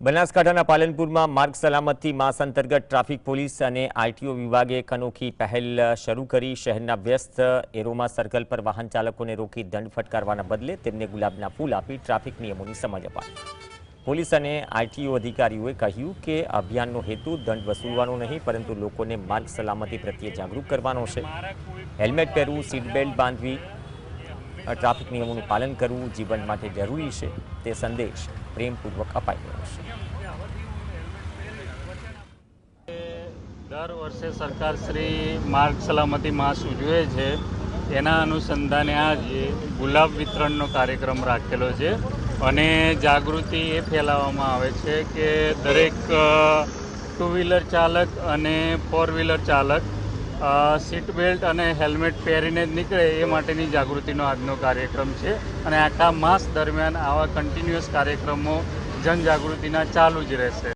બનાસકાંઠાના પાલનપુરમાં માર્ગ સલામતી માસ અંતર્ગત ટ્રાફિક પોલીસ અને આરટીઓ વિભાગે એક અનોખી પહેલ શરૂ કરી। શહેરના વ્યસ્ત એરોમા સર્કલ પર વાહન ચાલકોને રોકી દંડ ફટકારવાના બદલે તેમને ગુલાબના ફૂલ આપી ટ્રાફિક નિયમોની સમજ અપાઈ। પોલીસ અને આરટીઓ અધિકારીઓએ કહ્યું કે અભિયાનનો હેતુ દંડ વસૂલવાનો નહીં, પરંતુ લોકોને માર્ગ સલામતી પ્રત્યે જાગૃત કરવાનો છે। હેલ્મેટ પહેરવું, સીટ બેલ્ટ બાંધવી, ટ્રાફિક નિયમોનું પાલન કરવું જીવન માટે જરૂરી છે, તે સંદેશ પ્રેમપૂર્વક અપાઈ રહ્યો છે। દર વર્ષે સરકાર શ્રી માર્ગ સલામતી માસ ઉજવે છે। એના અનુસંધાને આજે ગુલાબ વિતરણનો કાર્યક્રમ રાખેલો છે અને જાગૃતિ એ ફેલાવવામાં આવે છે કે દરેક ટુ વ્હીલર ચાલક અને ફોર વ્હીલર ચાલક સીટ બેલ્ટ અને હેલ્મેટ પહેરીને જ નીકળે એ માટેની જાગૃતિનો આજનો કાર્યક્રમ છે અને આખા માસ દરમિયાન આવા કન્ટિન્યુઅસ કાર્યક્રમો જનજાગૃતિના ચાલુ જ રહેશે।